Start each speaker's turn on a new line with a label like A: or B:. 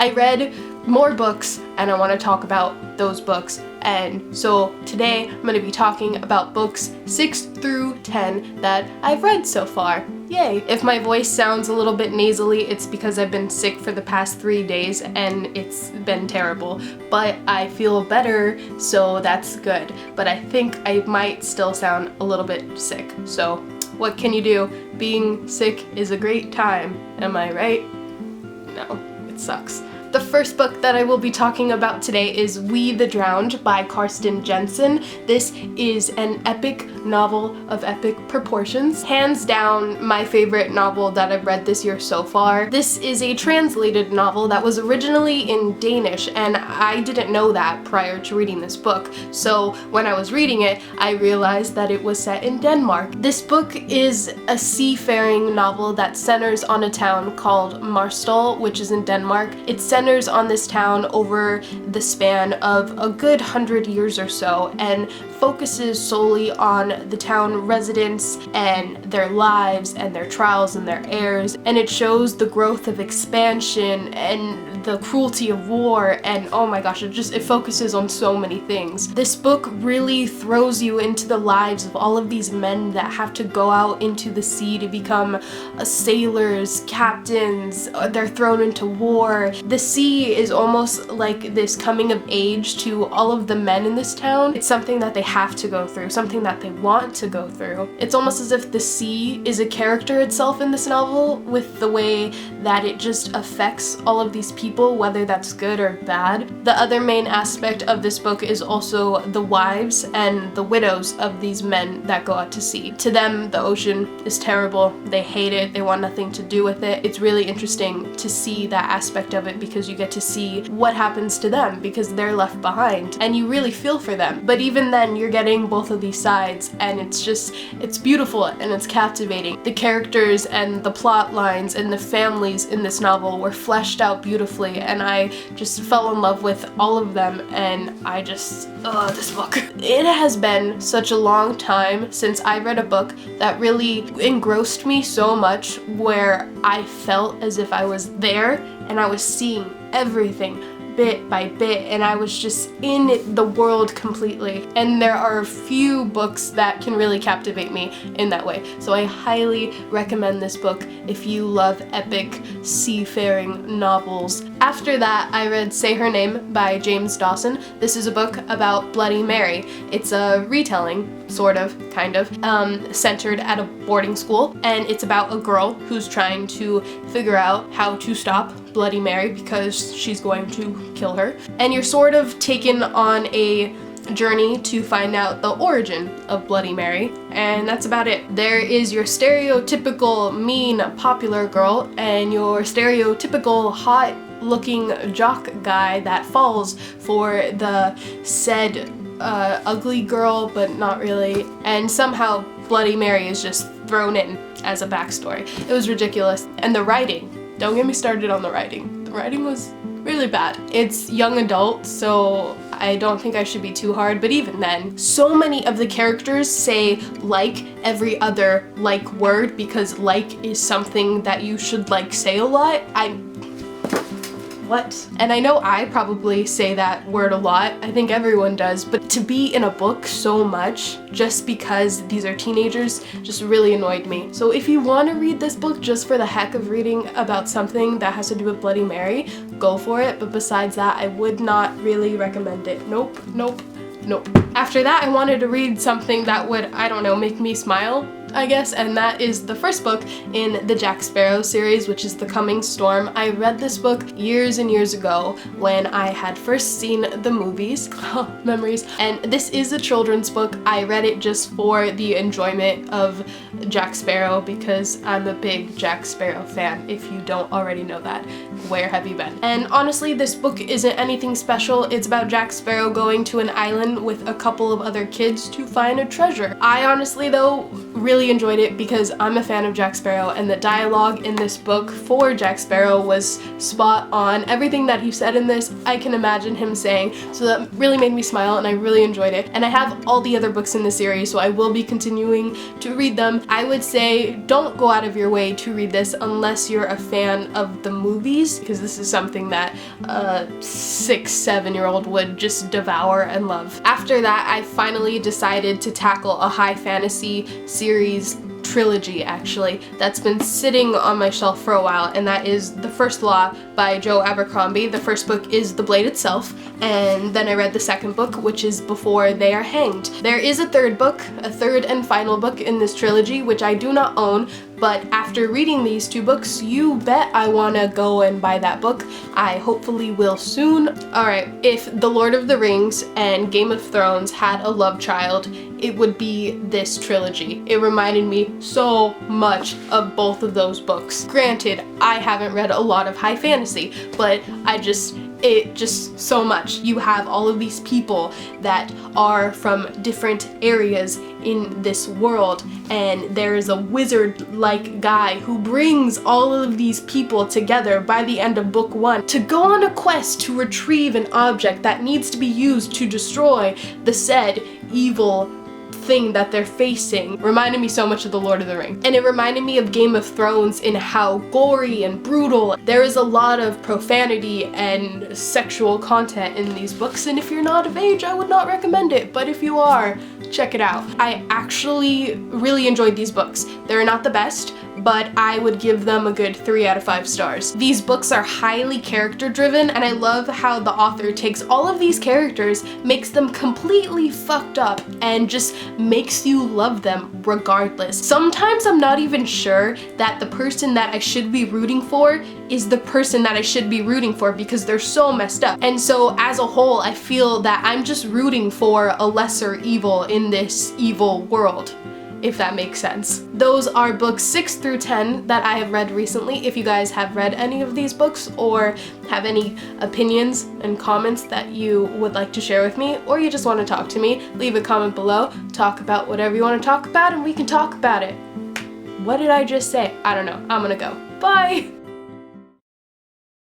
A: I read more books and I want to talk about those books. And so today I'm going to be talking about books 6 through 10 that I've read so far. Yay! If my voice sounds a little bit nasally, it's because I've been sick for the past 3 days and it's been terrible. But I feel better, so that's good. But I think I might still sound a little bit sick. So what can you do? Being sick is a great time. Am I right? No, it sucks. The first book that I will be talking about today is We the Drowned by Carsten Jensen. This is an epic novel of epic proportions. Hands down, my favorite novel that I've read this year so far. This is a translated novel that was originally in Danish, and I didn't know that prior to reading this book. So when I was reading it, I realized that it was set in Denmark. This book is a seafaring novel that centers on a town called Marstal, which is in Denmark. It centers on this town over the span of a good 100 years or so and focuses solely on the town residents and their lives and their trials and their errors, and it shows the growth of expansion and the cruelty of war, and oh my gosh, it focuses on so many things. This book really throws you into the lives of all of these men that have to go out into the sea to become sailors, captains, they're thrown into war. The sea is almost like this coming of age to all of the men in this town. It's something that they have to go through, something that they want to go through. It's almost as if the sea is a character itself in this novel, with the way that it just affects all of these people, whether that's good or bad. The other main aspect of this book is also the wives and the widows of these men that go out to sea. To them, the ocean is terrible. They hate it. They want nothing to do with it. It's really interesting to see that aspect of it because you get to see what happens to them because they're left behind and you really feel for them. But even then, you're getting both of these sides, and it's beautiful and it's captivating. The characters and the plot lines and the families in this novel were fleshed out beautifully, and I just fell in love with all of them, and this book. It has been such a long time since I read a book that really engrossed me so much, where I felt as if I was there and I was seeing everything bit by bit, and I was just in the world completely. And there are a few books that can really captivate me in that way. So I highly recommend this book if you love epic seafaring novels. After that, I read Say Her Name by James Dawson. This is a book about Bloody Mary. It's a retelling, sort of, kind of, centered at a boarding school, and it's about a girl who's trying to figure out how to stop Bloody Mary because she's going to kill her. And you're sort of taken on a journey to find out the origin of Bloody Mary, and that's about it. There is your stereotypical mean popular girl and your stereotypical hot looking jock guy that falls for the said ugly girl, but not really, and somehow Bloody Mary is just thrown in as a backstory. It was ridiculous. And the writing, don't get me started on the writing. The writing was really bad. It's young adult, so I don't think I should be too hard, but even then, so many of the characters say like every other like word because like is something that you should like say a lot. What? And I know I probably say that word a lot, I think everyone does, but to be in a book so much just because these are teenagers just really annoyed me. So if you want to read this book just for the heck of reading about something that has to do with Bloody Mary, go for it, but besides that, I would not really recommend it. Nope, nope, nope. After that, I wanted to read something that would, I don't know, make me smile, I guess, and that is the first book in the Jack Sparrow series, which is The Coming Storm. I read this book years and years ago when I had first seen the movies. Memories. And this is a children's book. I read it just for the enjoyment of Jack Sparrow because I'm a big Jack Sparrow fan. If you don't already know that, where have you been? And honestly, this book isn't anything special. It's about Jack Sparrow going to an island with a couple of other kids to find a treasure. I honestly, though, really really enjoyed it because I'm a fan of Jack Sparrow, and the dialogue in this book for Jack Sparrow was spot on. Everything that he said in this, I can imagine him saying, so that really made me smile and I really enjoyed it. And I have all the other books in the series, so I will be continuing to read them. I would say don't go out of your way to read this unless you're a fan of the movies, because this is something that a 6-7-year-old would just devour and love. After that, I finally decided to tackle a high fantasy series trilogy, actually, that's been sitting on my shelf for a while, and that is The First Law by Joe Abercrombie. The first book is The Blade itself, and then I read the second book, which is Before They Are Hanged. There is a third book, a third and final book in this trilogy, which I do not own, but after reading these two books, you bet I wanna go and buy that book. I hopefully will soon. Alright, if The Lord of the Rings and Game of Thrones had a love child, it would be this trilogy. It reminded me so much of both of those books. Granted, I haven't read a lot of high fantasy, but it just so much. You have all of these people that are from different areas in this world, and there is a wizard-like guy who brings all of these people together by the end of book 1 to go on a quest to retrieve an object that needs to be used to destroy the said evil thing that they're facing. Reminded me so much of The Lord of the Rings. And it reminded me of Game of Thrones in how gory and brutal. There is a lot of profanity and sexual content in these books, and if you're not of age, I would not recommend it, but if you are, check it out. I actually really enjoyed these books. They're not the best, but I would give them a good 3 out of 5 stars. These books are highly character driven, and I love how the author takes all of these characters, makes them completely fucked up, and just makes you love them regardless. Sometimes I'm not even sure that the person that I should be rooting for is the person that I should be rooting for because they're so messed up. And so as a whole, I feel that I'm just rooting for a lesser evil in this evil world, if that makes sense. Those are books 6 through 10 that I have read recently. If you guys have read any of these books or have any opinions and comments that you would like to share with me, or you just want to talk to me, leave a comment below, talk about whatever you want to talk about, and we can talk about it. What did I just say? I don't know. I'm gonna go. Bye!